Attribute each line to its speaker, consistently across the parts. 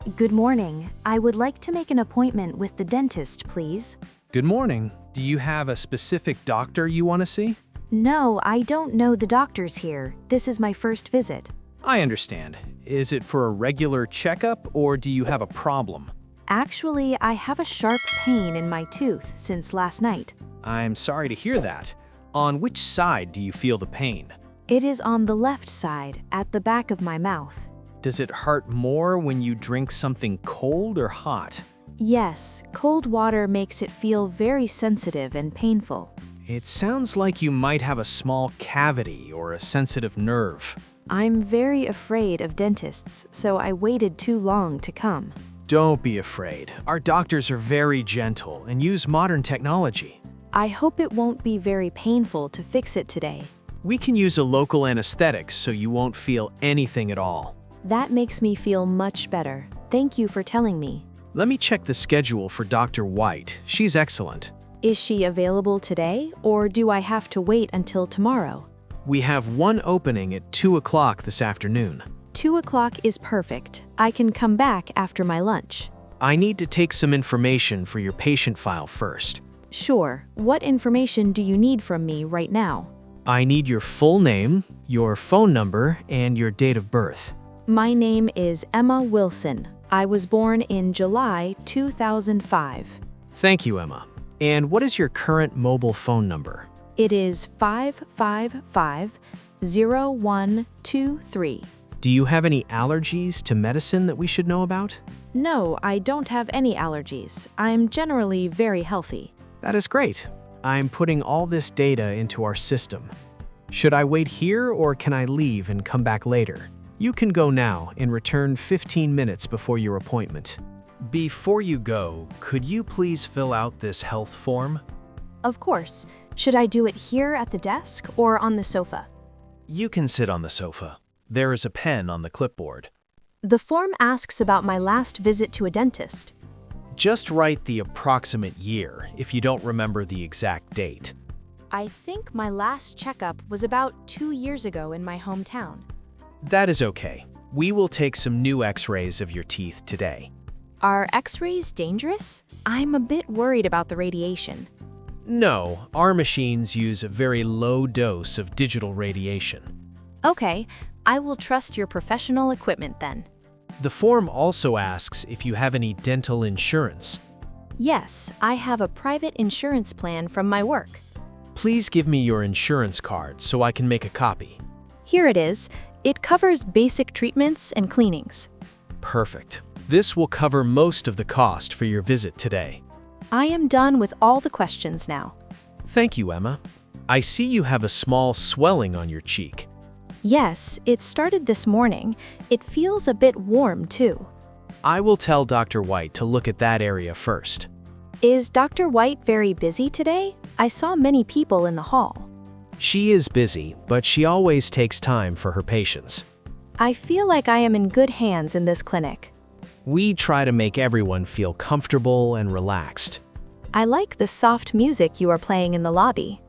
Speaker 1: Good morning. I would like to make an appointment with the dentist, please.
Speaker 2: Good morning. Do you have a specific doctor you want to see?
Speaker 1: No, I don't know the doctors here. This is my first visit.
Speaker 2: I understand. Is it for a regular checkup or do you have a problem?
Speaker 1: Actually, I have a sharp pain in my tooth since last night.
Speaker 2: I'm sorry to hear that. On which side do you feel the pain?
Speaker 1: It is on the left side, at the back of my mouth.
Speaker 2: Does it hurt more when you drink something cold or hot?
Speaker 1: Yes, cold water makes it feel very sensitive and painful.
Speaker 2: It sounds like you might have a small cavity or a sensitive nerve.
Speaker 1: I'm very afraid of dentists, so I waited too long to come.
Speaker 2: Don't be afraid. Our doctors are very gentle and use modern technology.
Speaker 1: I hope it won't be very painful to fix it today.
Speaker 2: We can use a local anesthetic so you won't feel anything at all.
Speaker 1: That makes me feel much better. Thank you for telling me.
Speaker 2: Let me check the schedule for Dr. White. She's excellent.
Speaker 1: Is she available today, or do I have to wait until tomorrow?
Speaker 2: We have one opening at 2 o'clock this afternoon.
Speaker 1: 2 o'clock is perfect. I can come back after my lunch.
Speaker 2: I need to take some information for your patient file first.
Speaker 1: Sure. What information do you need from me right now?
Speaker 2: I need your full name, your phone number, and your date of birth.
Speaker 1: My name is Emma Wilson. I was born in July 2005.
Speaker 2: Thank you, Emma. And what is your current mobile phone number?
Speaker 1: It is 555-0123.
Speaker 2: Do you have any allergies to medicine that we should know about?
Speaker 1: No, I don't have any allergies. I'm generally very healthy.
Speaker 2: That is great. I'm putting all this data into our system. Should I wait here or can I leave and come back later? You can go now and return 15 minutes before your appointment. Before you go, could you please fill out this health form?
Speaker 1: Of course. Should I do it here at the desk or on the sofa?
Speaker 3: You can sit on the sofa. There is a pen on the clipboard.
Speaker 1: The form asks about my last visit to a dentist.
Speaker 3: Just write the approximate year if you don't remember the exact date.
Speaker 1: I think my last checkup was about 2 years ago in my hometown.
Speaker 3: That is okay. We will take some new x-rays of your teeth today.
Speaker 1: Are x-rays dangerous? I'm a bit worried about the radiation.
Speaker 3: No, our machines use a very low dose of digital radiation.
Speaker 1: Okay, I will trust your professional equipment then.
Speaker 3: The form also asks if you have any dental insurance.
Speaker 1: Yes, I have a private insurance plan from my work.
Speaker 3: Please give me your insurance card so I can make a copy.
Speaker 1: Here it is. It covers basic treatments and cleanings.
Speaker 3: Perfect. This will cover most of the cost for your visit today.
Speaker 1: I am done with all the questions now.
Speaker 3: Thank you, Emma. I see you have a small swelling on your cheek.
Speaker 1: Yes, it started this morning. It feels a bit warm, too.
Speaker 3: I will tell Dr. White to look at that area first.
Speaker 1: Is Dr. White very busy today? I saw many people in the hall.
Speaker 3: She is busy, but she always takes time for her patients.
Speaker 1: I feel like I am in good hands in this clinic.
Speaker 3: We try to make everyone feel comfortable and relaxed.
Speaker 1: I like the soft music you are playing in the lobby.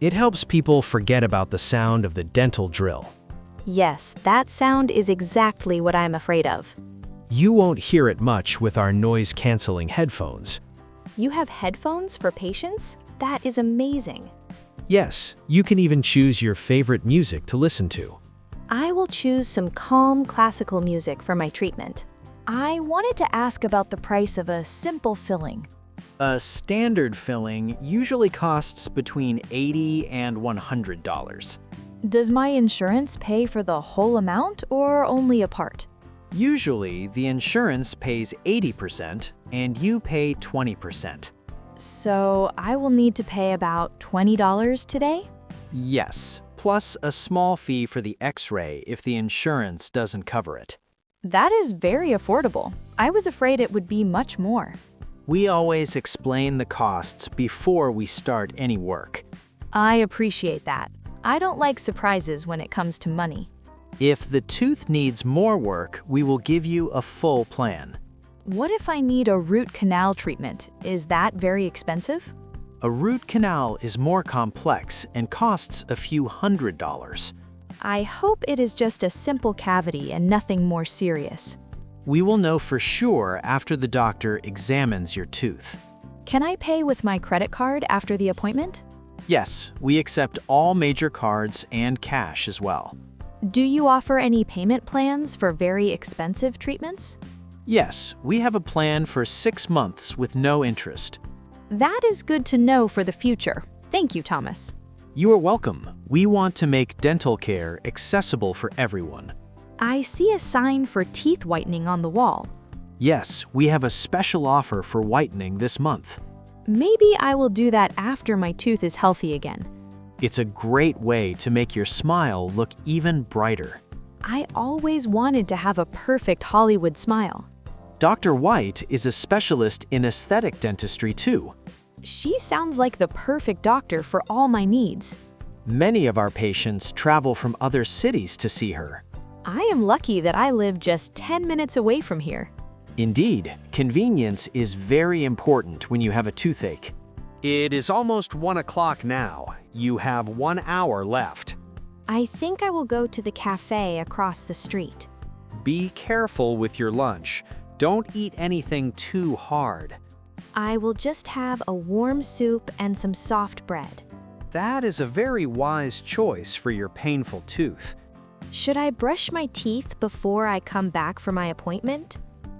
Speaker 3: It helps people forget about the sound of the dental drill.
Speaker 1: Yes, that sound is exactly what I'm afraid of.
Speaker 3: You won't hear it much with our noise-canceling headphones.
Speaker 1: You have headphones for patients? That is amazing.
Speaker 3: Yes, you can even choose your favorite music to listen to.
Speaker 1: I will choose some calm classical music for my treatment. I wanted to ask about the price of a simple filling.
Speaker 4: A standard filling usually costs between $80 and $100.
Speaker 1: Does my insurance pay for the whole amount or only a part?
Speaker 4: Usually, the insurance pays 80% and you pay 20%.
Speaker 1: So I will need to pay about $20 today?
Speaker 4: Yes, plus a small fee for the x-ray if the insurance doesn't cover it.
Speaker 1: That is very affordable. I was afraid it would be much more.
Speaker 4: We always explain the costs before we start any work.
Speaker 1: I appreciate that. I don't like surprises when it comes to money.
Speaker 4: If the tooth needs more work, we will give you a full plan.
Speaker 1: What if I need a root canal treatment? Is that very expensive?
Speaker 4: A root canal is more complex and costs a few $100s.
Speaker 1: I hope it is just a simple cavity and nothing more serious.
Speaker 4: We will know for sure after the doctor examines your tooth.
Speaker 1: Can I pay with my credit card after the appointment?
Speaker 4: Yes, we accept all major cards and cash as well.
Speaker 1: Do you offer any payment plans for very expensive treatments?
Speaker 4: Yes, we have a plan for 6 months with no interest.
Speaker 1: That is good to know for the future. Thank you, Thomas.
Speaker 4: You are welcome. We want to make dental care accessible for everyone.
Speaker 1: I see a sign for teeth whitening on the wall.
Speaker 4: Yes, we have a special offer for whitening this month.
Speaker 1: Maybe I will do that after my tooth is healthy again.
Speaker 4: It's a great way to make your smile look even brighter.
Speaker 1: I always wanted to have a perfect Hollywood smile.
Speaker 4: Dr. White is a specialist in aesthetic dentistry too.
Speaker 1: She sounds like the perfect doctor for all my needs.
Speaker 4: Many of our patients travel from other cities to see her.
Speaker 1: I am lucky that I live just 10 minutes away from here.
Speaker 4: Indeed, convenience is very important when you have a toothache.
Speaker 2: It is almost 1 o'clock now. You have 1 hour left.
Speaker 1: I think I will go to the cafe across the street.
Speaker 2: Be careful with your lunch. Don't eat anything too hard.
Speaker 1: I will just have a warm soup and some soft bread.
Speaker 2: That is a very wise choice for your painful tooth.
Speaker 1: Should I brush my teeth before I come back for my appointment?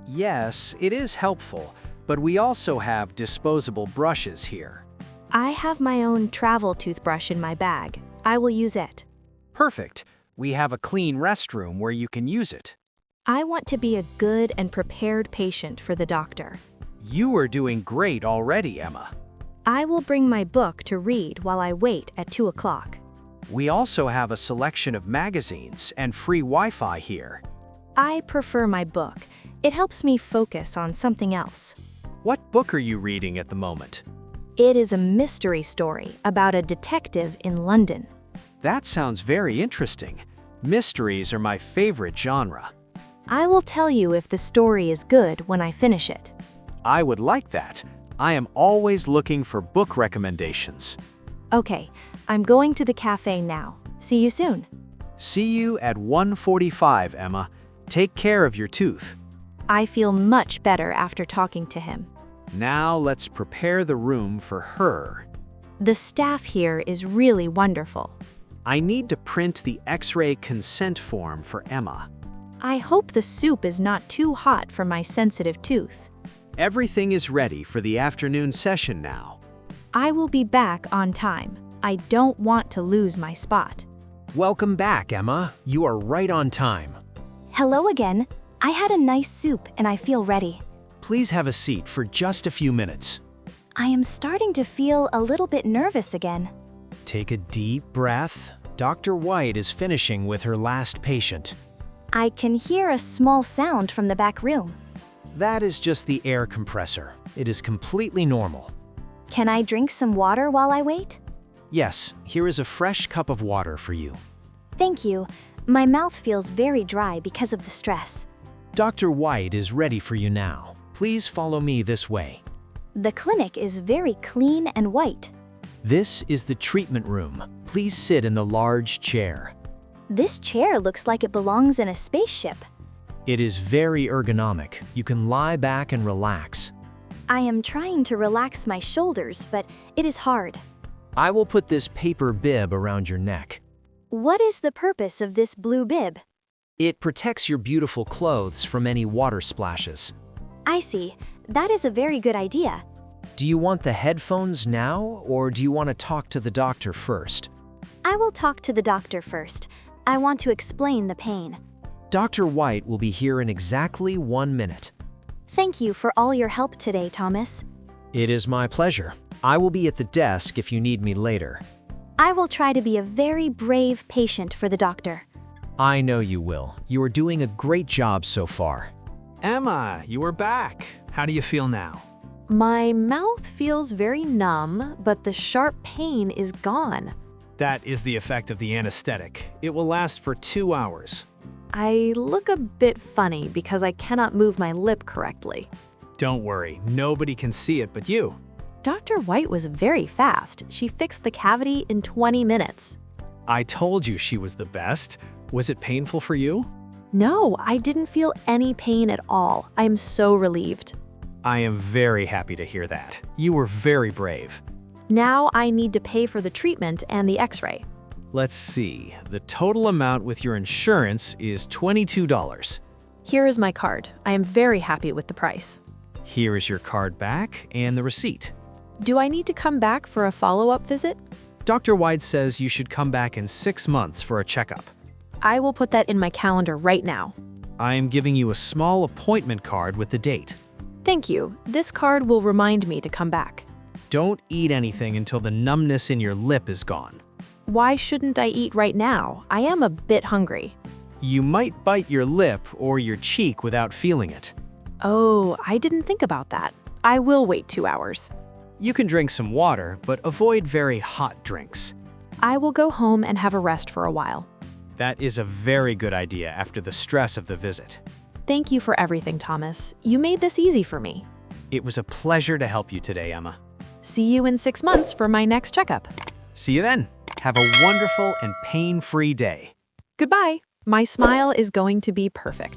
Speaker 2: Yes, it is helpful, but we also have disposable brushes here.
Speaker 1: I have my own travel toothbrush in my bag. I will use it.
Speaker 2: Perfect. We have a clean restroom where you can use it.
Speaker 1: I want to be a good and prepared patient for the doctor.
Speaker 2: You are doing great already, Emma.
Speaker 1: I will bring my book to read while I wait at 2 o'clock.
Speaker 2: We also have a selection of magazines and free Wi-Fi here.
Speaker 1: I prefer my book. It helps me focus on something else.
Speaker 2: What book are you reading at the moment?
Speaker 1: It is a mystery story about a detective in London.
Speaker 2: That sounds very interesting. Mysteries are my favorite genre.
Speaker 1: I will tell you if the story is good when I finish it.
Speaker 2: I would like that. I am always looking for book recommendations.
Speaker 1: Okay, I'm going to the cafe now. See you soon.
Speaker 2: See you at 1:45, Emma. Take care of your tooth.
Speaker 1: I feel much better after talking to him.
Speaker 2: Now let's prepare the room for her.
Speaker 1: The staff here is really wonderful.
Speaker 2: I need to print the X-ray consent form for Emma.
Speaker 1: I hope the soup is not too hot for my sensitive tooth.
Speaker 2: Everything is ready for the afternoon session now.
Speaker 1: I will be back on time. I don't want to lose my spot.
Speaker 3: Welcome back, Emma. You are right on time.
Speaker 1: Hello again. I had a nice soup and I feel ready.
Speaker 3: Please have a seat for just a few minutes.
Speaker 1: I am starting to feel a little bit nervous again.
Speaker 3: Take a deep breath. Dr. White is finishing with her last patient.
Speaker 1: I can hear a small sound from the back room.
Speaker 3: That is just the air compressor. It is completely normal.
Speaker 1: Can I drink some water while I wait?
Speaker 3: Yes, here is a fresh cup of water for you.
Speaker 1: Thank you. My mouth feels very dry because of the stress.
Speaker 3: Dr. White is ready for you now. Please follow me this way.
Speaker 1: The clinic is very clean and white.
Speaker 3: This is the treatment room. Please sit in the large chair.
Speaker 1: This chair looks like it belongs in a spaceship.
Speaker 3: It is very ergonomic. You can lie back and relax.
Speaker 1: I am trying to relax my shoulders, but it is hard.
Speaker 3: I will put this paper bib around your neck.
Speaker 1: What is the purpose of this blue bib?
Speaker 3: It protects your beautiful clothes from any water splashes.
Speaker 1: I see. That is a very good idea.
Speaker 3: Do you want the headphones now, or do you want to talk to the doctor first?
Speaker 1: I will talk to the doctor first. I want to explain the pain.
Speaker 3: Dr. White will be here in exactly 1 minute.
Speaker 1: Thank you for all your help today, Thomas.
Speaker 3: It is my pleasure. I will be at the desk if you need me later.
Speaker 1: I will try to be a very brave patient for the doctor.
Speaker 3: I know you will. You are doing a great job so far.
Speaker 2: Emma, you are back. How do you feel now?
Speaker 5: My mouth feels very numb, but the sharp pain is gone.
Speaker 2: That is the effect of the anesthetic. It will last for 2 hours.
Speaker 5: I look a bit funny because I cannot move my lip correctly.
Speaker 2: Don't worry, nobody can see it but you.
Speaker 5: Dr. White was very fast. She fixed the cavity in 20 minutes.
Speaker 2: I told you she was the best. Was it painful for you?
Speaker 5: No, I didn't feel any pain at all. I'm so relieved.
Speaker 3: I am very happy to hear that. You were very brave.
Speaker 5: Now I need to pay for the treatment and the x-ray.
Speaker 3: Let's see. The total amount with your insurance is $22.
Speaker 5: Here is my card. I am very happy with the price.
Speaker 3: Here is your card back and the receipt.
Speaker 5: Do I need to come back for a follow-up visit?
Speaker 3: Dr. White says you should come back in 6 months for a checkup.
Speaker 5: I will put that in my calendar right now.
Speaker 3: I am giving you a small appointment card with the date.
Speaker 5: Thank you. This card will remind me to come back.
Speaker 3: Don't eat anything until the numbness in your lip is gone.
Speaker 5: Why shouldn't I eat right now? I am a bit hungry.
Speaker 3: You might bite your lip or your cheek without feeling it.
Speaker 5: Oh, I didn't think about that. I will wait 2 hours.
Speaker 3: You can drink some water, but avoid very hot drinks.
Speaker 5: I will go home and have a rest for a while.
Speaker 3: That is a very good idea after the stress of the visit.
Speaker 5: Thank you for everything, Thomas. You made this easy for me.
Speaker 3: It was a pleasure to help you today, Emma.
Speaker 5: See you in 6 months for my next checkup.
Speaker 3: See you then. Have a wonderful and pain-free day.
Speaker 5: Goodbye. My smile is going to be perfect.